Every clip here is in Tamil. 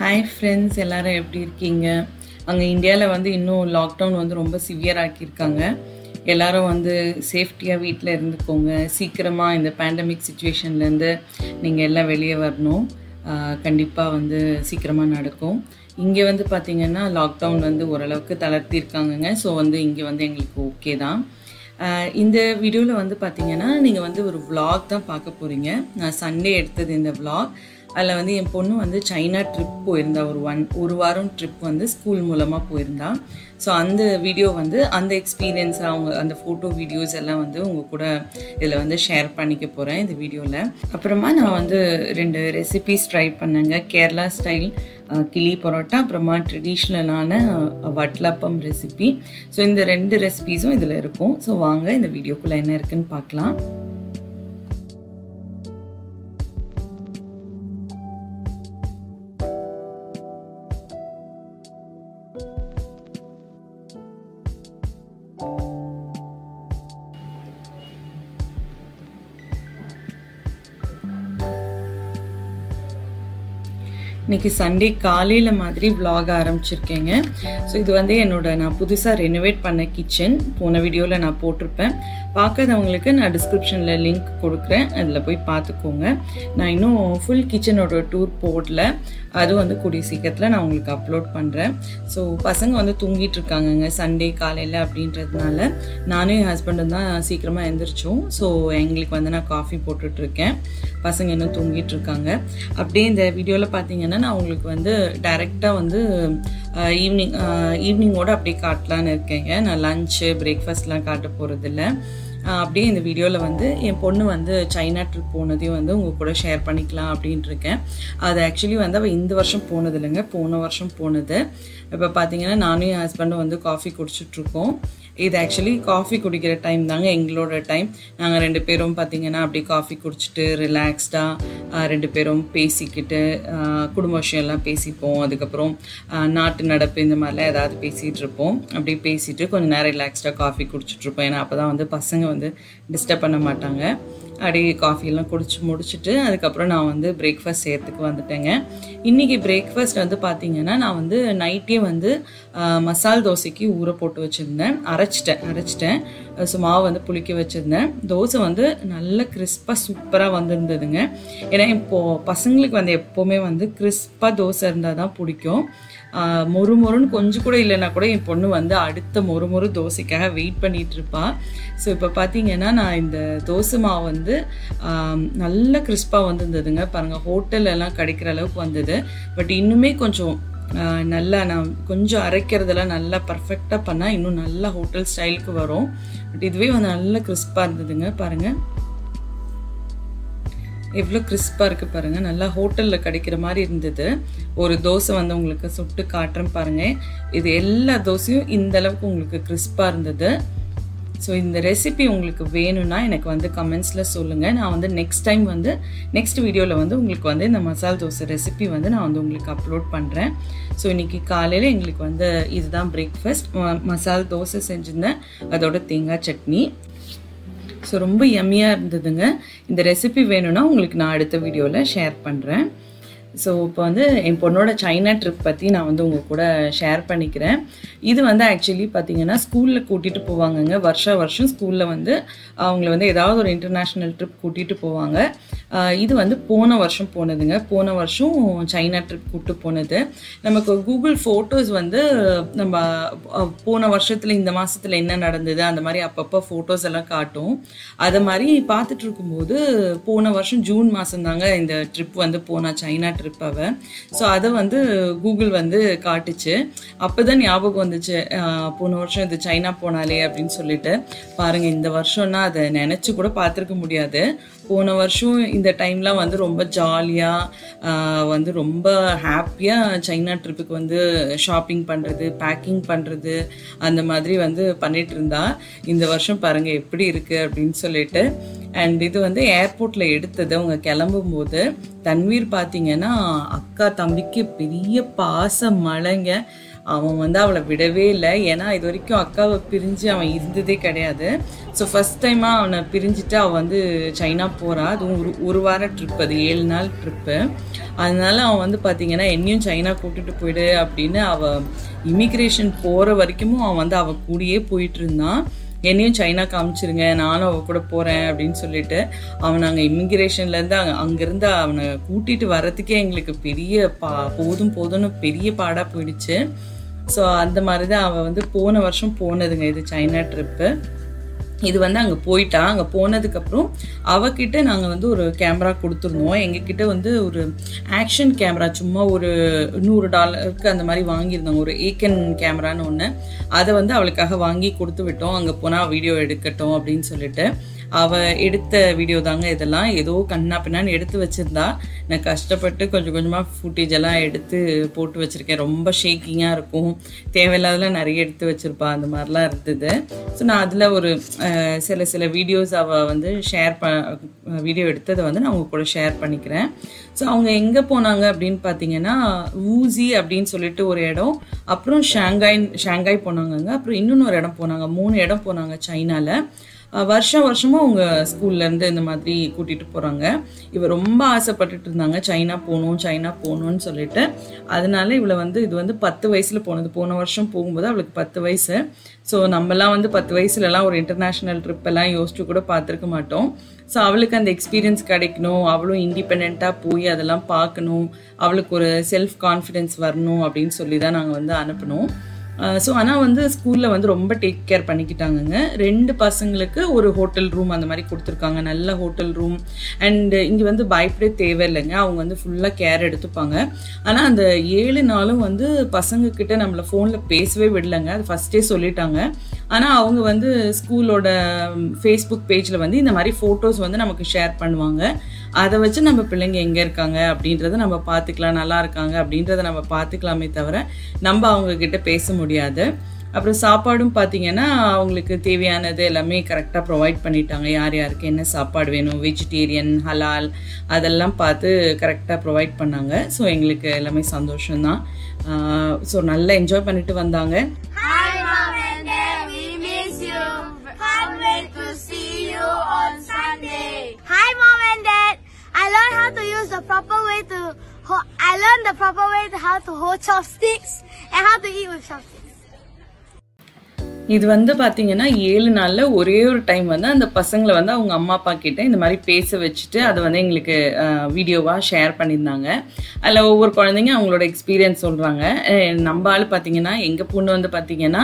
ஹாய் ஃப்ரெண்ட்ஸ், எல்லாரும் எப்படி இருக்கீங்க? அங்கே இந்தியாவில் வந்து இன்னும் லாக்டவுன் வந்து ரொம்ப சிவியர் ஆக்கியிருக்காங்க. எல்லாரும் வந்து சேஃப்டியாக வீட்டில் இருந்துக்கோங்க. சீக்கிரமாக இந்த பேண்டமிக் சுச்சுவேஷன்லேருந்து நீங்கள் எல்லாம் வெளியே வரணும். கண்டிப்பாக வந்து சீக்கிரமாக நடக்கும். இங்கே வந்து பார்த்திங்கன்னா லாக்டவுன் வந்து ஓரளவுக்கு தளர்த்திருக்காங்கங்க. ஸோ வந்து இங்கே வந்து எங்களுக்கு ஓகே தான். இந்த வீடியோவில் வந்து பார்த்திங்கன்னா நீங்கள் வந்து ஒரு விளாக் தான் பார்க்க போகிறீங்க. நான் சண்டே எடுத்தது இந்த விளாக். அதில் வந்து என் பொண்ணு வந்து சைனா ட்ரிப் போயிருந்தா. ஒரு வாரம் ட்ரிப் வந்து ஸ்கூல் மூலமாக போயிருந்தா. ஸோ அந்த வீடியோ வந்து அந்த எக்ஸ்பீரியன்ஸ் அவங்க அந்த ஃபோட்டோ வீடியோஸ் எல்லாம் வந்து உங்கள் கூட இதில் வந்து ஷேர் பண்ணிக்க போகிறேன் இந்த வீடியோவில். அப்புறமா நான் வந்து 2 ரெசிபீஸ் ட்ரை பண்ணேங்க. கேரளா ஸ்டைல் கிளி பரோட்டா, அப்புறமா ட்ரெடிஷ்னலான வட்லப்பம் ரெசிபி. ஸோ இந்த 2 ரெசிபீஸும் இதில் இருக்கும். ஸோ வாங்க இந்த வீடியோக்குள்ளே என்ன இருக்குன்னு பார்க்கலாம். இன்னைக்கு சண்டே காலையில் மாதிரி விளாக் ஆரம்பிச்சிருக்கேங்க. ஸோ இது வந்து நான் புதுசாக ரெனோவேட் பண்ண கிச்சன். போன வீடியோவில் நான் போட்டிருப்பேன். பார்க்காதவங்களுக்கு நான் டிஸ்கிரிப்ஷனில் லிங்க் கொடுக்குறேன், அதில் போய் பார்த்துக்கோங்க. நான் இன்னும் ஃபுல் கிச்சனோட டூர் போடல. அதுவும் வந்து கூடிய சீக்கிரத்தில் நான் உங்களுக்கு அப்லோட் பண்ணுறேன். ஸோ பசங்க வந்து தூங்கிட்டு இருக்காங்கங்க சண்டே காலையில் அப்படின்றதுனால. நானும் என் ஹஸ்பண்டும் தான் சீக்கிரமாக எழுந்திரிச்சோம். ஸோ எங்களுக்கு வந்து நான் காஃபி போட்டுட்ருக்கேன். பசங்க இன்னும் தூங்கிட்டு இருக்காங்க. அப்படியே இந்த வீடியோவில் பார்த்தீங்கன்னா நான் உங்களுக்கு வந்து டைரெக்டாக வந்து ஈவினிங்கோட அப்படியே காட்டலான்னு இருக்கேங்க. நான் லஞ்சு பிரேக்ஃபாஸ்ட்லாம் காட்ட போகிறதில்ல. அப்படியே இந்த வீடியோவில் வந்து என் பொண்ணு வந்து சைனா ட்ரிப் போனதையும் வந்து உங்கள் கூட ஷேர் பண்ணிக்கலாம் அப்படின்ட்டு இருக்கேன். அது ஆக்சுவலி வந்து அவள் இந்த வருஷம் போனது இல்லைங்க, போன வருஷம் போனது. இப்போ பார்த்தீங்கன்னா நானும் என் ஹஸ்பண்டும் வந்து காஃபி குடிச்சிட்ருக்கோம். இது ஆக்சுவலி காஃபி குடிக்கிற டைம் தாங்க எங்களோட டைம். நாங்கள் 2 பேரும் பார்த்திங்கன்னா அப்படியே காஃபி குடிச்சிட்டு ரிலாக்ஸ்டாக 2 பேரும் பேசிக்கிட்டு குடும்ப விஷயம்லாம் பேசிப்போம். அதுக்கப்புறம் நாட்டு நடப்பு இந்த மாதிரிலாம் ஏதாவது பேசிகிட்டு இருப்போம். அப்படியே பேசிட்டு கொஞ்சம் நேரம் ரிலாக்ஸ்டாக காஃபி குடிச்சிட்ருப்போம். ஏன்னா அப்போ தான் வந்து பசங்க வந்து டிஸ்டர்ப் பண்ண மாட்டாங்க. அப்படியே காஃபியெல்லாம் குடிச்சு முடிச்சுட்டு அதுக்கப்புறம் நான் வந்து பிரேக்ஃபாஸ்ட் செய்கிறதுக்கு வந்துட்டேங்க. இன்றைக்கி பிரேக்ஃபாஸ்ட் வந்து பார்த்திங்கன்னா நான் வந்து நைட்டே வந்து மசால் தோசைக்கு ஊற போட்டு வச்சுருந்தேன். அரைச்சிட்டேன். ஸோ மாவு வந்து புளிக்க வச்சுருந்தேன். தோசை வந்து நல்ல கிறிஸ்பாக சூப்பராக வந்துருந்ததுங்க. ஏன்னா இப்போது பசங்களுக்கு வந்து எப்போவுமே வந்து கிறிஸ்பாக தோசை இருந்தால் தான் பிடிக்கும். மொறுன்னு கொஞ்சம் கூட இல்லைன்னா கூட என் பொண்ணு வந்து அடுத்த மொறு தோசைக்காக வெயிட் பண்ணிகிட்டு இருப்பா. ஸோ இப்போ பார்த்தீங்கன்னா நான் இந்த தோசை மாவு வந்து நல்ல கிறிஸ்பாக வந்துருந்ததுங்க. பாருங்கள், ஹோட்டலெல்லாம் கிடைக்கிற அளவுக்கு வந்தது. பட் இன்னுமே கொஞ்சம் நல்லா நான் கொஞ்சம் அரைக்கிறதெல்லாம் நல்லா பர்ஃபெக்டாக பண்ணால் இன்னும் நல்லா ஹோட்டல் ஸ்டைலுக்கு வரும். பட் இதுவே வந்து நல்ல கிறிஸ்பாக இருந்ததுங்க. பாருங்கள் எவ்வளோ கிறிஸ்பாக இருக்குது பாருங்கள். நல்லா ஹோட்டலில் கிடைக்கிற மாதிரி இருந்தது. ஒரு தோசை வந்து உங்களுக்கு சுட்டு காட்டுறேன் பாருங்கள். இது எல்லா தோசையும் இந்த அளவுக்கு உங்களுக்கு கிறிஸ்பாக இருந்தது. ஸோ இந்த ரெசிபி உங்களுக்கு வேணும்னா எனக்கு வந்து கமெண்ட்ஸில் சொல்லுங்கள். நான் வந்து நெக்ஸ்ட் வீடியோவில் வந்து உங்களுக்கு வந்து இந்த மசால் தோசை ரெசிபி வந்து நான் வந்து உங்களுக்கு அப்லோட் பண்ணுறேன். ஸோ இன்றைக்கி காலையில் எங்களுக்கு வந்து இதுதான் பிரேக்ஃபாஸ்ட். மசால் தோசை செஞ்சுருந்தேன், அதோட தேங்காய் சட்னி. ஸோ ரொம்ப யம்மியாக இருந்ததுங்க. இந்த ரெசிபி வேணும்னா உங்களுக்கு நான் அடுத்த வீடியோவில் ஷேர் பண்ணுறேன். ஸோ இப்போ வந்து என் பொண்ணோட சைனா ட்ரிப் பற்றி நான் வந்து உங்கள் கூட ஷேர் பண்ணிக்கிறேன். இது வந்து ஆக்சுவலி பார்த்திங்கன்னா ஸ்கூலில் கூட்டிகிட்டு போவாங்கங்க. வருஷம் ஸ்கூலில் வந்து அவங்கள வந்து ஏதாவது ஒரு இன்டர்நேஷ்னல் ட்ரிப் கூட்டிகிட்டு போவாங்க. இது வந்து போன வருஷம் போனதுங்க. போன வருஷம் சைனா ட்ரிப் கூப்பிட்டு போனது. நமக்கு கூகுள் ஃபோட்டோஸ் வந்து நம்ம போன வருஷத்தில் இந்த மாதத்தில் என்ன நடந்தது அந்த மாதிரி அப்பப்போ ஃபோட்டோஸ் எல்லாம் காட்டும். அதை மாதிரி பார்த்துட்டு இருக்கும்போது போன வருஷம் ஜூன் மாதம் தாங்க இந்த ட்ரிப் வந்து போனா சைனா ட்ரிப் அவ. ஸோ அதை வந்து கூகுள் வந்து காட்டுச்சு. அப்போ தான் ஞாபகம் வந்துச்சு, போன வருஷம் இது சைனா போனாலே அப்படின்னு சொல்லிட்டு. பாருங்கள், இந்த வருஷம்னா அதை நினச்சி கூட பார்த்துருக்க முடியாது. போன வருஷம் இந்த டைம்லாம் வந்து ரொம்ப ஜாலியாக வந்து ரொம்ப ஹாப்பியாக சைனா ட்ரிப்புக்கு வந்து ஷாப்பிங் பண்ணுறது, பேக்கிங் பண்ணுறது அந்த மாதிரி வந்து பண்ணிகிட்டு இருந்தா. இந்த வருஷம் பாருங்கள் எப்படி இருக்குது அப்படின்னு சொல்லிட்டு. அண்ட் இது வந்து ஏர்போர்ட்டில் எடுத்தது. அவங்க கிளம்பும்போது தன்வீர் பார்த்தீங்கன்னா அக்கா தம்பிக்கு பெரிய பாச மழைங்க. அவன் வந்து அவளை விடவே இல்லை. ஏன்னா இது வரைக்கும் அக்காவை பிரிஞ்சு அவன் இருந்ததே கிடையாது. ஸோ ஃபர்ஸ்ட் டைமாக அவனை பிரிஞ்சுட்டு அவள் வந்து சைனா போகிறா. அதுவும் ஒரு வார ட்ரிப், அது 7 நாள் ட்ரிப்பு. அதனால அவன் வந்து பார்த்தீங்கன்னா என்னையும் சைனா கூட்டிட்டு போயிடு அப்படின்னு அவள் இமிக்ரேஷன் போகிற வரைக்கும் அவன் வந்து அவள் கூடயே போயிட்டு இருந்தான். என்னையும் சைனா காமிச்சிருங்க, நானும் அவ கூட போகிறேன் அப்படின்னு சொல்லிட்டு அவன் நாங்கள் இமிக்ரேஷன்லேருந்து அங்கேருந்து அவனை கூட்டிகிட்டு வர்றதுக்கே எங்களுக்கு பெரிய போதும்னு பெரிய பாடாக போயிடுச்சு. ஸோ அந்த மாதிரி தான் அவள் வந்து போன வருஷம் போனதுங்க இது சைனா ட்ரிப்பு. இது வந்து அங்கே போயிட்டா. அங்கே போனதுக்கப்புறம் அவகிட்ட நாங்கள் வந்து ஒரு கேமரா கொடுத்துருந்தோம். எங்ககிட்ட வந்து ஒரு ஆக்ஷன் கேமரா சும்மா ஒரு $100 அந்த மாதிரி வாங்கியிருந்தோங்க, ஒரு ஏக்கன் கேமரான்னு ஒன்று. அதை வந்து அவளுக்காக வாங்கி கொடுத்து விட்டோம். அங்கே போனால் வீடியோ எடுக்கட்டும் அப்படின்னு சொல்லிட்டு அவள் எடுத்த வீடியோ தாங்க இதெல்லாம். ஏதோ கண்ணா பின்னான்னு எடுத்து வச்சிருந்தா. நான் கஷ்டப்பட்டு கொஞ்சம் கொஞ்சமாக ஃபுட்டேஜ் எல்லாம் எடுத்து போட்டு வச்சுருக்கேன். ரொம்ப ஷேக்கிங்காக இருக்கும், தேவையில்லாதெல்லாம் நிறைய எடுத்து வச்சுருப்பா, அந்த மாதிரிலாம் இருந்தது. ஸோ நான் அதில் ஒரு சில வீடியோஸ் அவள் வந்து வீடியோ எடுத்ததை வந்து நான் உங்க கூட ஷேர் பண்ணிக்கிறேன். ஸோ அவங்க எங்கே போனாங்க அப்படின்னு பார்த்தீங்கன்னா ஊசி அப்படின்னு சொல்லிட்டு ஒரு இடம், அப்புறம் ஷாங்காய் போனாங்கங்க, அப்புறம் இன்னொன்று ஒரு இடம் போனாங்க. 3 இடம் போனாங்க சைனாவில். வருஷமும் அவங்க ஸ்கூல்லேருந்து இந்த மாதிரி கூட்டிகிட்டு போகிறாங்க. இவ ரொம்ப ஆசைப்பட்டுட்டு இருந்தாங்க சைனா போகணும்னு சொல்லிட்டு. அதனால இவளை வந்து இது வந்து 10 வயசில் போனது. போன வருஷம் போகும்போது அவளுக்கு 10 வயசு. ஸோ நம்மலாம் வந்து 10 வயசுலலாம் ஒரு இன்டர்நேஷ்னல் ட்ரிப் எல்லாம் யோசிச்சு கூட பார்த்துருக்க மாட்டோம். ஸோ அவளுக்கு அந்த எக்ஸ்பீரியன்ஸ் கிடைக்கணும், அவளும் இண்டிபெண்ட்டாக போய் அதெல்லாம் பார்க்கணும், அவளுக்கு ஒரு செல்ஃப் கான்ஃபிடென்ஸ் வரணும் அப்படின்னு சொல்லி தான் நாங்கள் வந்து அனுப்பினோம். ஸோ ஆனால் வந்து ஸ்கூலில் வந்து ரொம்ப டேக் கேர் பண்ணிக்கிட்டாங்கங்க. 2 பசங்களுக்கு ஒரு ஹோட்டல் ரூம் அந்த மாதிரி கொடுத்துருக்காங்க, நல்ல ஹோட்டல் ரூம். அண்ட் இங்கே வந்து பயப்படே தேவையில்லைங்க, அவங்க வந்து ஃபுல்லாக கேர் எடுத்துப்பாங்க. ஆனால் அந்த 7 நாளும் வந்து பசங்கக்கிட்ட நம்மளை ஃபோனில் பேசவே விடலைங்க, அது ஃபஸ்ட்டே சொல்லிட்டாங்க. ஆனால் அவங்க வந்து ஸ்கூலோட ஃபேஸ்புக் பேஜில் வந்து இந்த மாதிரி ஃபோட்டோஸ் வந்து நமக்கு ஷேர் பண்ணுவாங்க. அதை வச்சு நம்ம பிள்ளைங்க எங்கே இருக்காங்க அப்படின்றத நம்ம பார்த்துக்கலாம், நல்லா இருக்காங்க அப்படின்றத நம்ம பார்த்துக்கலாமே தவிர நம்ம அவங்கக்கிட்ட பேச முடியாது. அப்புறம் சாப்பாடும் பார்த்தீங்கன்னா அவங்களுக்கு தேவையானது எல்லாமே கரெக்டாக ப்ரொவைட் பண்ணிட்டாங்க. யார் யாருக்கு என்ன சாப்பாடு வேணும், வெஜிடேரியன், ஹலால், அதெல்லாம் பார்த்து கரெக்டாக ப்ரொவைட் பண்ணாங்க. ஸோ எங்களுக்கு எல்லாமே சந்தோஷம்தான். ஸோ நல்லா என்ஜாய் பண்ணிட்டு வந்தாங்க. I learned the proper way to how to hold chopsticks and how to eat with chopsticks. இது வந்து பார்த்தீங்கன்னா 7 நாளில் ஒரே ஒரு டைம் வந்து அந்த பசங்களை வந்து அவங்க அம்மா அப்பா கிட்ட இந்த மாதிரி பேச வச்சுட்டு அதை வந்து எங்களுக்கு வீடியோவாக ஷேர் பண்ணியிருந்தாங்க. அதில் ஒவ்வொரு குழந்தைங்க அவங்களோட எக்ஸ்பீரியன்ஸ் சொல்கிறாங்க. நம்ம ஆள் பார்த்தீங்கன்னா எங்கள் பொண்ணு வந்து பார்த்தீங்கன்னா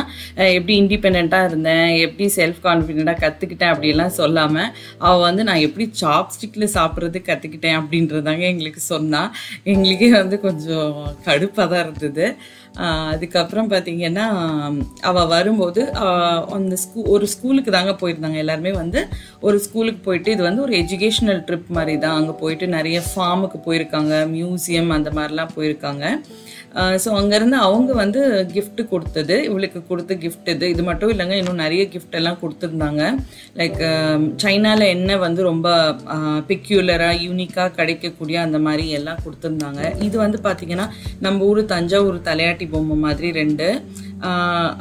எப்படி இண்டிபெண்ட்டாக இருந்தேன், எப்படி செல்ஃப் கான்ஃபிடென்ட்டாக கற்றுக்கிட்டேன் அப்படிலாம் சொல்லாமல் அவள் வந்து நான் எப்படி சாப்ஸ்டிக்கில் சாப்பிட்றது கற்றுக்கிட்டேன் அப்படின்றதாங்க எங்களுக்கு சொன்னான். எங்களுக்கே வந்து கொஞ்சம் கடுப்பாக தான் இருந்தது. அதுக்கப்புறம் பார்த்தீங்கன்னா அவள் வரும்போது அந்த ஒரு ஸ்கூலுக்கு தாங்க போயிருந்தாங்க. எல்லாருமே வந்து ஒரு ஸ்கூலுக்கு போயிட்டு, இது வந்து ஒரு எஜுகேஷ்னல் ட்ரிப் மாதிரி தான். அங்கே போயிட்டு நிறைய ஃபார்முக்கு போயிருக்காங்க, மியூசியம் அந்த மாதிரிலாம் போயிருக்காங்க. ஸோ அங்கேருந்து அவங்க வந்து கிஃப்ட் கொடுத்தது, இவளுக்கு கொடுத்த கிஃப்ட் இது மட்டும் இல்லைங்க, இன்னும் நிறைய கிஃப்ட் எல்லாம் கொடுத்துருந்தாங்க. லைக் சைனாவில் என்ன வந்து ரொம்ப பெக்யூலராக யூனிக்காக கிடைக்கக்கூடிய அந்த மாதிரி எல்லாம் கொடுத்துருந்தாங்க. இது வந்து பார்த்தீங்கன்னா நம்ம ஊர் தஞ்சாவூர் தலையாட்டி பொம்மை மாதிரி 2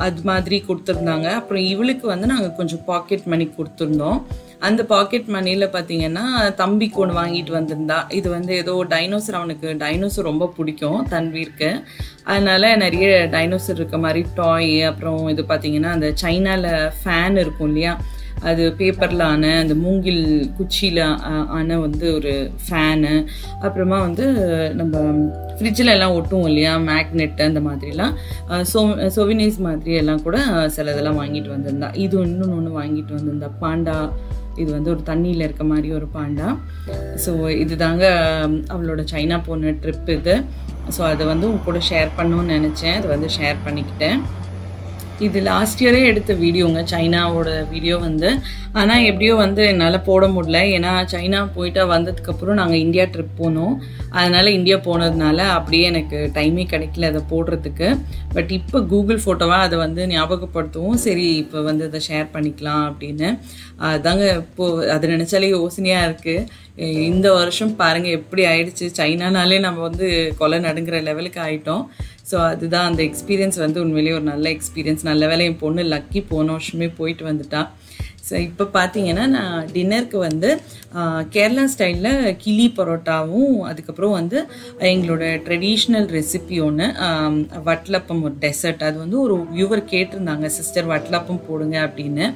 அது மாதிரி கொடுத்துருந்தாங்க. அப்புறம் இவளுக்கு வந்து நாங்கள் கொஞ்சம் பாக்கெட் மணி கொடுத்துருந்தோம். அந்த பாக்கெட் மணியில் பார்த்தீங்கன்னா தம்பிக்கு ஒன்று வாங்கிட்டு வந்திருந்தா. இது வந்து ஏதோ டைனோசர், அவனுக்கு டைனோசர் ரொம்ப பிடிக்கும் தன்வீருக்கு. அதனால நிறைய டைனோசர் இருக்க மாதிரி டாய். அப்புறம் இது பார்த்தீங்கன்னா அந்த சைனாவில் ஃபேன் இருக்கும் இல்லையா, அது பேப்பரில் ஆன அந்த மூங்கில் குச்சியில் ஆன வந்து ஒரு ஃபேனு. அப்புறமா வந்து நம்ம ஃப்ரிட்ஜில் எல்லாம் ஒட்டுவோம் இல்லையா மேக்னெட், அந்த மாதிரிலாம் சொவினீஸ் மாதிரி எல்லாம் கூட சிலதெல்லாம் வாங்கிட்டு வந்திருந்தா. இது இன்னொன்று வாங்கிட்டு வந்திருந்தா பாண்டா. இது வந்து ஒரு தண்ணியில் இருக்க மாதிரி ஒரு பாண்டா. ஸோ இதுதாங்க அவளோட சைனா போன ட்ரிப் இது. ஸோ அதை வந்து உங்க கூட ஷேர் பண்ணணும்னு நினச்சேன், அதை வந்து ஷேர் பண்ணிக்கிட்டேன். இது லாஸ்ட் இயரே எடுத்த வீடியோங்க, சைனாவோட வீடியோ வந்து. ஆனால் எப்படியோ வந்து என்னால் போட முடியல, ஏன்னா சைனா போயிட்டா வந்ததுக்கப்புறம் நாங்கள் இந்தியா ட்ரிப் போனோம். அதனால் இந்தியா போனதுனால அப்படியே எனக்கு டைமே கிடைக்கல அதை போடுறதுக்கு. பட் இப்போ கூகுள் ஃபோட்டோவாக அதை வந்து ஞாபகப்படுத்தவும் சரி இப்போ வந்து அதை ஷேர் பண்ணிக்கலாம் அப்படின்னு. அதாங்க இப்போது அது நினச்சாலே யோசனையாக இருக்குது. இந்த வருஷம் பாருங்கள் எப்படி ஆயிடுச்சு, சைனானாலே நம்ம வந்து கொலை நடுங்கிற லெவலுக்கு ஆகிட்டோம். ஸோ அதுதான் அந்த எக்ஸ்பீரியன்ஸ் வந்து உண்மையிலேயே ஒரு நல்ல எக்ஸ்பீரியன்ஸ். நல்ல வேலை என் பொண்ணு லக்கி போன வருஷமே போயிட்டு வந்துட்டா. ஸோ இப்போ பார்த்தீங்கன்னா நான் டின்னருக்கு வந்து கேரளா ஸ்டைலில் கிளி பரோட்டாவும் அதுக்கப்புறம் வந்து எங்களோட ட்ரெடிஷ்னல் ரெசிபி ஒன்று வட்டலப்பம் ஒரு டெசர்ட். அது வந்து ஒரு வியூவர் கேட்டிருந்தாங்க, சிஸ்டர் வட்டலப்பம் போடுங்க அப்படின்னு.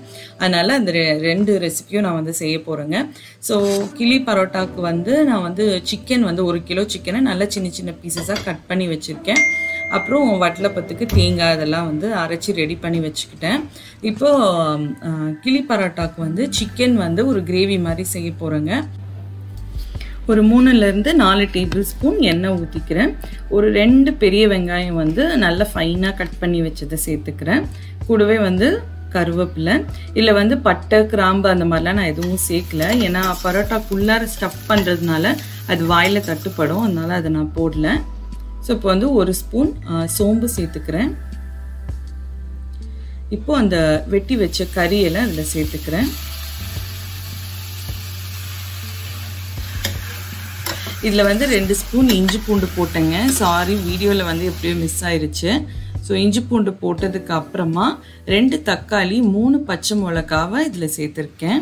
அதனால் அந்த ரெண்டு ரெசிபியும் நான் வந்து செய்ய போகிறேங்க. ஸோ கிளி பரோட்டாவுக்கு வந்து நான் வந்து சிக்கன் வந்து 1 கிலோ சிக்கனை நல்லா சின்ன சின்ன பீசஸாக கட் பண்ணி வச்சுருக்கேன். அப்புறம் வட்டலப்பத்துக்கு தேங்காய் அதெல்லாம் வந்து அரைச்சி ரெடி பண்ணி வச்சுக்கிட்டேன். இப்போது கிளி பரோட்டாக்கு வந்து சிக்கன் வந்து ஒரு கிரேவி மாதிரி செய்ய போகிறேங்க. ஒரு 3லேருந்து 4 டேபிள் ஸ்பூன் எண்ணெய் ஊற்றிக்கிறேன். ஒரு 2 பெரிய வெங்காயம் வந்து நல்லா ஃபைனாக கட் பண்ணி வச்சதை சேர்த்துக்கிறேன். கூடவே வந்து கருவேப்பிலை, இல்லை வந்து பட்டை கிராம்பு அந்த மாதிரிலாம் நான் எதுவும் சேர்க்கல. ஏன்னா பரோட்டாக்குள்ளார ஸ்டஃப் பண்ணுறதுனால அது வாயில் தட்டுப்படும், அதனால அதை நான் போடல. ஸோ இப்போ வந்து 1 ஸ்பூன் சோம்பு சேர்த்துக்கிறேன். இப்போ அந்த வெட்டி வச்ச கறியெல்லாம் அதில் சேர்த்துக்கிறேன். இதில் வந்து 2 ஸ்பூன் இஞ்சி பூண்டு போட்டேங்க. சாரி, வீடியோவில் வந்து எப்படியோ மிஸ் ஆயிருச்சு. ஸோ இஞ்சி பூண்டு போட்டதுக்கு அப்புறமா 2 தக்காளி, 3 பச்சை மிளகாவை இதில் சேர்த்துருக்கேன்.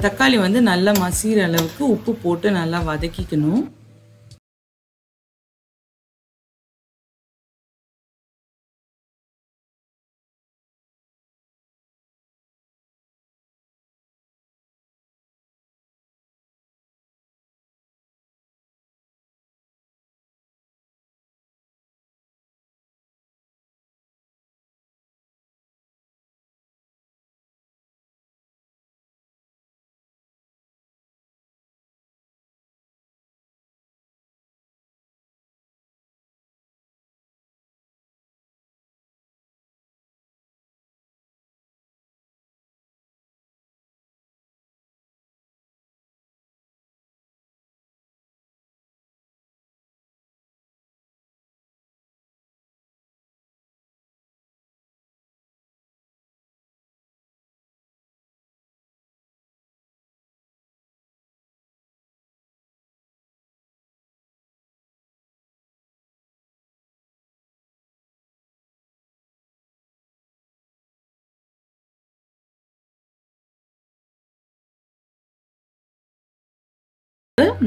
தக்காளி வந்து நல்லா மசிகிற அளவுக்கு உப்பு போட்டு நல்லா வதக்கிக்கணும்.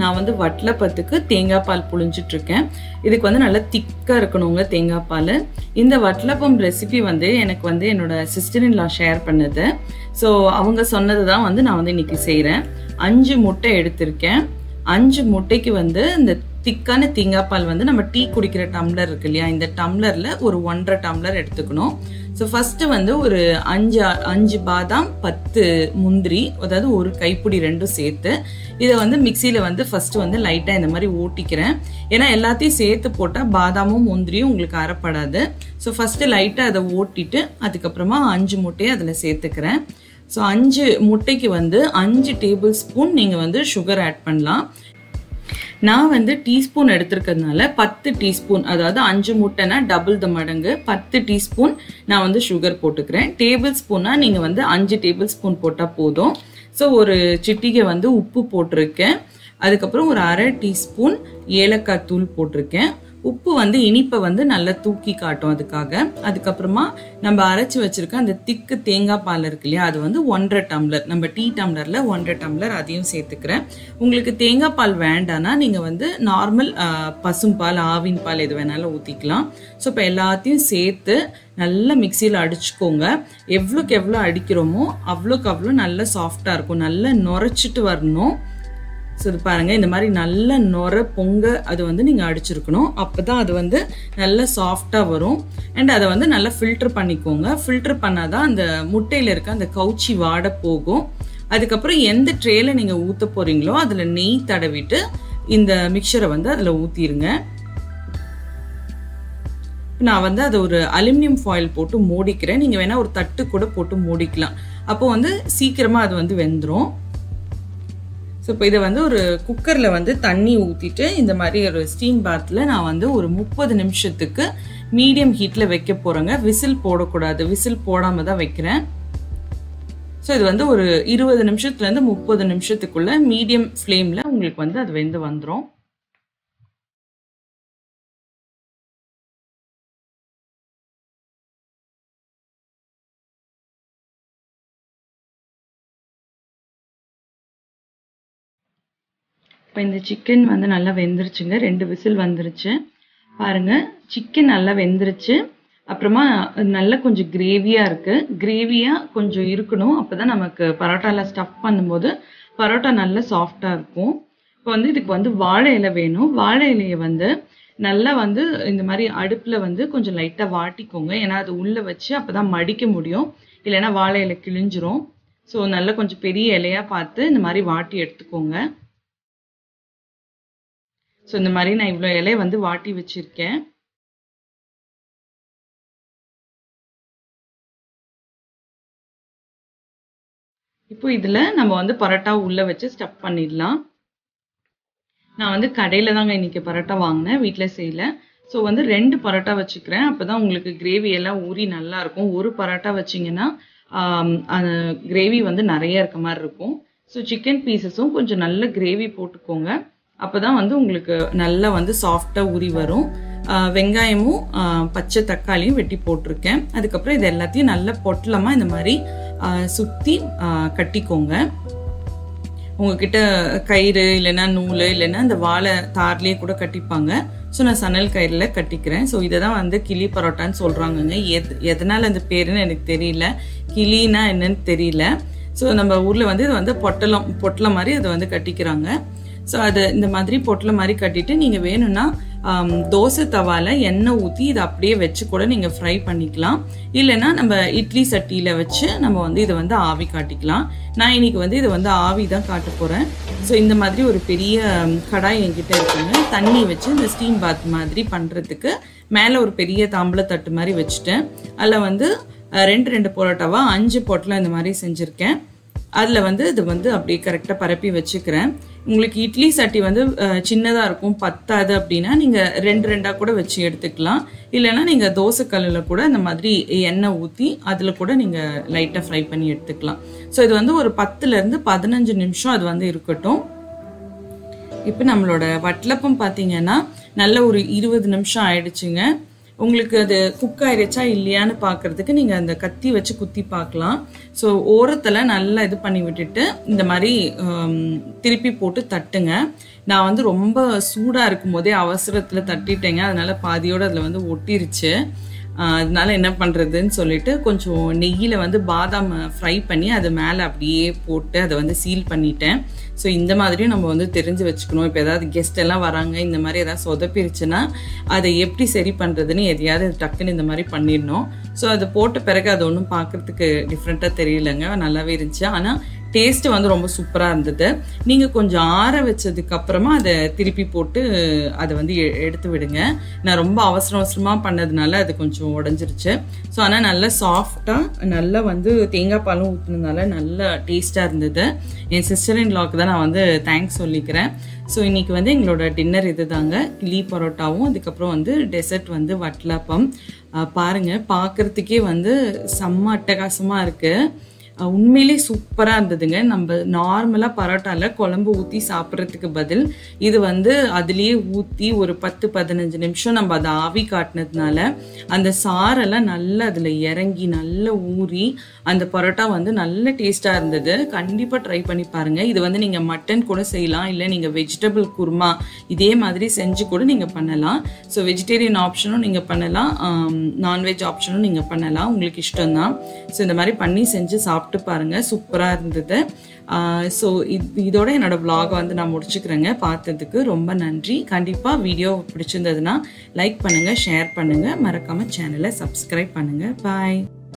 நான் வந்து வட்டலப்பத்துக்கு தேங்காய் பால் புழிஞ்சிட்டு இருக்கேன். இதுக்கு வந்து நல்லா திக்கா இருக்கணுங்க தேங்காய் பால். இந்த வட்டலப்பம் ரெசிபி வந்து எனக்கு வந்து என்னோட சிஸ்டர் இன் லா ஷேர் பண்ணது. ஸோ அவங்க சொன்னது தான் வந்து நான் வந்து இன்னைக்கு செய்கிறேன். 5 முட்டை எடுத்திருக்கேன். 5 முட்டைக்கு வந்து இந்த திக்கான தேங்காய் பால் வந்து நம்ம டீ குடிக்கிற டம்ளர் இருக்கு இல்லையா, இந்த டம்ளர்ல ஒரு 1.5 டம்ளர் எடுத்துக்கணும். ஸோ ஃபர்ஸ்ட் வந்து ஒரு 5 பாதாம், 10 முந்திரி, அதாவது ஒரு கைப்பிடி 2 சேர்த்து இதை வந்து மிக்சியில வந்து ஃபர்ஸ்ட் வந்து லைட்டா இந்த மாதிரி ஓட்டிக்கிறேன். ஏன்னா எல்லாத்தையும் சேர்த்து போட்டா பாதாமும் முந்திரியும் உங்களுக்கு அரைப்படாது. ஸோ ஃபர்ஸ்ட் லைட்டா அதை ஓட்டிட்டு அதுக்கப்புறமா 5 முட்டையை அதுல சேர்த்துக்கிறேன். ஸோ 5 முட்டைக்கு வந்து 5 டேபிள் ஸ்பூன் நீங்க வந்து சுகர் ஆட் பண்ணலாம். நான் வந்து டீஸ்பூன் எடுத்திருக்கிறதுனால 10 டீஸ்பூன், அதாவது 5 முட்டைனா டபுள் த மடங்கு 10 டீஸ்பூன் நான் வந்து சுகர் போட்டுக்கிறேன். டேபிள் ஸ்பூனா நீங்க வந்து 5 டேபிள் ஸ்பூன் போட்டா போதும். ஸோ ஒரு சிட்டிகை வந்து உப்பு போட்டிருக்கேன். அதுக்கப்புறம் ஒரு 1/2 டீஸ்பூன் ஏலக்காய் தூள் போட்டிருக்கேன். உப்பு வந்து இனிப்பை வந்து நல்லா தூக்கி காட்டும் அதுக்காக. அதுக்கப்புறமா நம்ம அரைச்சி வச்சிருக்க அந்த திக்கு தேங்காய் பால் இருக்கு இல்லையா, அது வந்து 1.5 டம்ளர், நம்ம டீ டம்ளர்ல 1.5 டம்ளர் அதையும் சேர்த்துக்கிறேன். உங்களுக்கு தேங்காய் பால் வேண்டானா நீங்க வந்து நார்மல் பசும்பால், ஆவின் பால் எது வேணாலும் ஊத்திக்கலாம். ஸோ இப்போ எல்லாத்தையும் சேர்த்து நல்லா மிக்சியில் அடிச்சுக்கோங்க. எவ்வளோக்கு எவ்வளோ அடிக்கிறோமோ அவ்வளோக்கு அவ்வளோ நல்லா சாஃப்டா இருக்கும். நல்லா நுரைச்சிட்டு வரணும். ஸோ இது பாருங்க, இந்த மாதிரி நல்ல நுர பொங்க அது வந்து நீங்க அடிச்சிருக்கணும். அப்பதான் அது வந்து நல்லா சாஃப்டா வரும். அண்ட் அதை வந்து நல்லா ஃபில்டர் பண்ணிக்கோங்க. ஃபில்டர் பண்ணாதான் அந்த முட்டையில இருக்க அந்த கவுச்சி வாட போகும். அதுக்கப்புறம் எந்த ட்ரேல நீங்க ஊத்த போறீங்களோ அதுல நெய் தடவிட்டு இந்த மிக்சரை வந்து அதுல ஊத்திருங்க. நான் வந்து அதை ஒரு அலுமினியம் ஃபாயில் போட்டு மூடிக்கிறேன். நீங்க வேணா ஒரு தட்டு கூட போட்டு மூடிக்கலாம். அப்போ வந்து சீக்கிரமா அது வந்து வெந்துடும். ஸோ இப்போ இதை வந்து ஒரு குக்கரில் வந்து தண்ணி ஊற்றிட்டு இந்த மாதிரி ஒரு ஸ்டீம் பாத்தில் நான் வந்து ஒரு 30 நிமிஷத்துக்கு மீடியம் ஹீட்டில் வைக்க போகிறேங்க. விசில் போடக்கூடாது, விசில் போடாமல் தான் வைக்கிறேன். ஸோ இது வந்து ஒரு 20 நிமிஷத்துலேருந்து 30 நிமிஷத்துக்குள்ள மீடியம் ஃப்ளேமில் உங்களுக்கு வந்து அது வெந்து வந்துடும். இப்போ இந்த சிக்கன் வந்து நல்லா வெந்துருச்சுங்க. 2 விசில் வந்துருச்சு பாருங்க. சிக்கன் நல்லா வெந்துருச்சு. அப்புறமா நல்லா கொஞ்சம் கிரேவியா இருக்கு. கிரேவியா கொஞ்சம் இருக்கணும். அப்பதான் நமக்கு பரோட்டால ஸ்டஃப் பண்ணும்போது பரோட்டா நல்லா சாஃப்டா இருக்கும். இப்போ வந்து இதுக்கு வந்து வாழை இலை வேணும். வாழை இலையை வந்து நல்லா வந்து இந்த மாதிரி அடுப்புல வந்து கொஞ்சம் லைட்டா வாட்டிக்கோங்க. ஏன்னா அது உள்ள வச்சு அப்பதான் மடிக்க முடியும். இல்லைன்னா வாழை இலை கிழிஞ்சிரும். ஸோ நல்லா கொஞ்சம் பெரிய இலையா பார்த்து இந்த மாதிரி வாட்டி எடுத்துக்கோங்க. ஸோ இந்த மாதிரி நான் இவ்வளோ இலையை வந்து வாட்டி வச்சிருக்கேன். இப்போ இதுல நம்ம வந்து பரோட்டா உள்ள வச்சு ஸ்டஃப் பண்ணிடலாம். நான் வந்து கடையில தாங்க இன்னைக்கு பரோட்டா வாங்கினேன், வீட்டுல செய்யல. ஸோ வந்து 2 பரோட்டா வச்சுக்கிறேன். அப்பதான் உங்களுக்கு கிரேவி எல்லாம் ஊறி நல்லா இருக்கும். ஒரு பரோட்டா வச்சிங்கன்னா அந்த கிரேவி வந்து நிறைய இருக்க மாதிரி இருக்கும். ஸோ சிக்கன் பீசஸும் கொஞ்சம் நல்ல கிரேவி போட்டுக்கோங்க. அப்பதான் வந்து உங்களுக்கு நல்லா வந்து சாஃப்டா ஊறி வரும். வெங்காயமும் பச்சை தக்காளியும் வெட்டி போட்டிருக்கேன். அதுக்கப்புறம் இது எல்லாத்தையும் நல்ல பொட்டலமா இந்த மாதிரி சுத்தி கட்டிக்கோங்க. உங்ககிட்ட கயிறு இல்லைன்னா நூல் இல்லைன்னா இந்த வாழை தார்லயே கூட கட்டிப்பாங்க. ஸோ நான் சணல் கயிறுல கட்டிக்கிறேன். ஸோ இதை தான் வந்து கிளி பரோட்டான்னு சொல்றாங்கங்க. எதனால அந்த பேருன்னு எனக்கு தெரியல, கிளினா என்னன்னு தெரியல. ஸோ நம்ம ஊர்ல வந்து இது வந்து பொட்டலம் மாதிரி அதை வந்து கட்டிக்கிறாங்க. ஸோ அது இந்த மாதிரி பொட்டலம் மாதிரி கட்டிட்டு நீங்க வேணும்னா தோசை தவால எண்ணெய் ஊற்றி இதை அப்படியே வச்சு கூட நீங்க ஃப்ரை பண்ணிக்கலாம். இல்லைன்னா நம்ம இட்லி சட்டியில வச்சு நம்ம வந்து இதை வந்து ஆவி காட்டிக்கலாம். நான் இன்னைக்கு வந்து இதை வந்து ஆவி தான் காட்ட போறேன். ஸோ இந்த மாதிரி ஒரு பெரிய கடாய் என்கிட்ட இருக்குங்க. தண்ணி வச்சு இந்த ஸ்டீம் பாத் மாதிரி பண்றதுக்கு மேலே ஒரு பெரிய தாம்பளை தட்டு மாதிரி வச்சுட்டேன். அதில் வந்து 2 பரோட்டாவா 5 பொட்டலம் இந்த மாதிரி செஞ்சிருக்கேன். அதில் வந்து இது வந்து அப்படியே கரெக்டாக பரப்பி வச்சுக்கிறேன். உங்களுக்கு இட்லி சட்டி வந்து சின்னதாக இருக்கும், பத்தாது அப்படின்னா நீங்கள் 2 கூட வச்சு எடுத்துக்கலாம். இல்லைன்னா நீங்கள் தோசை கல்லில் கூட இந்த மாதிரி எண்ணெய் ஊற்றி அதில் கூட நீங்கள் லைட்டாக ஃப்ரை பண்ணி எடுத்துக்கலாம். ஸோ இது வந்து ஒரு 10லேருந்து 15 நிமிஷம் அது வந்து இருக்கட்டும். இப்போ நம்மளோட வட்டலப்பம் பார்த்தீங்கன்னா நல்ல ஒரு 20 நிமிஷம் ஆயிடுச்சுங்க. உங்களுக்கு அது குக் ஆயிடுச்சா இல்லையான்னு பார்க்கறதுக்கு நீங்க அந்த கத்தி வச்சு குத்தி பார்க்கலாம். ஸோ ஓரத்துல நல்லா இது பண்ணி விட்டுட்டு இந்த மாதிரி திருப்பி போட்டு தட்டுங்க. நான் வந்து ரொம்ப சூடா இருக்கும் போதே அவசரத்துல தட்டிட்டேங்க. அதனால பாதியோட அதுல வந்து ஒட்டிருச்சு. அதனால என்ன பண்றதுன்னு சொல்லிட்டு கொஞ்சம் நெய்யில வந்து பாதாம் ஃப்ரை பண்ணி அது மேல அப்படியே போட்டு அதை வந்து சீல் பண்ணிட்டேன். ஸோ இந்த மாதிரியும் நம்ம வந்து தெரிஞ்சு வச்சுக்கணும். இப்போ ஏதாவது கெஸ்ட் எல்லாம் வராங்க, இந்த மாதிரி ஏதாவது சொதப்பிருச்சுன்னா அதை எப்படி சரி பண்றதுன்னு எதையாவது டக்குன்னு இந்த மாதிரி பண்ணிடணும். ஸோ அது போட்ட பிறகு அது ஒன்றும் பார்க்கறதுக்கு டிஃப்ரெண்டா தெரியலங்க, நல்லாவே இருந்துச்சு. ஆனா டேஸ்ட் வந்து ரொம்ப சூப்பரா இருந்தது. நீங்க கொஞ்சம் ஆற வச்சதுக்கு அப்புறமா அதை திருப்பி போட்டு அதை வந்து எடுத்து விடுங்க. நான் ரொம்ப அவசரமா பண்ணதுனால அது கொஞ்சம் உடஞ்சிருச்சு. ஸோ ஆனால் நல்லா சாஃப்டா நல்லா வந்து தேங்காய் பாலும் ஊற்றினதுனால நல்லா டேஸ்டா இருந்தது. என் சிஸ்டர் இன் லாக்கு தான் நான் வந்து தேங்க்ஸ் சொல்லிக்கிறேன். ஸோ இன்னைக்கு வந்து எங்களோட டின்னர் இது தாங்க, கிளி பரோட்டாவும் அதுக்கப்புறம் வந்து டெசர்ட் வந்து வட்டலப்பம். பாருங்க, பார்க்கறதுக்கே வந்து செம்ம அட்டகாசமா இருக்கு. உண்மையிலே சூப்பரா இருந்ததுங்க. நம்ம நார்மலா பரோட்டால குழம்பு ஊத்தி சாப்பிட்றதுக்கு பதில் இது வந்து அதுலயே ஊத்தி ஒரு 10-15 நிமிஷம் நம்ம அதை ஆவி காட்டினதுனால அந்த சாரெல்லாம் நல்லா அதுல இறங்கி நல்லா ஊறி அந்த பரோட்டா வந்து நல்ல டேஸ்டா இருந்தது. கண்டிப்பா ட்ரை பண்ணி பாருங்க. இது வந்து நீங்க மட்டன் கூட செய்யலாம், இல்ல நீங்க வெஜிடபிள் குருமா இதே மாதிரி செஞ்சு கூட நீங்க பண்ணலாம். ஸோ வெஜிடேரியன் ஆப்ஷனும் நீங்க பண்ணலாம், நான்வெஜ் ஆப்ஷனும் நீங்க பண்ணலாம், உங்களுக்கு இஷ்டம் தான். ஸோ இந்த மாதிரி பண்ணி செஞ்சு சாப்பிட்டு பாருங்க, சூப்பரா இருந்தது. ஸோ இதோட என்னோட vlog வந்து நான் முடிச்சுக்கிறேங்க. பார்த்ததுக்கு ரொம்ப நன்றி. கண்டிப்பா வீடியோ பிடிச்சிருந்ததுன்னா லைக் பண்ணுங்க, ஷேர் பண்ணுங்க, மறக்காம சேனலை சப்ஸ்கிரைப் பண்ணுங்க. பாய்.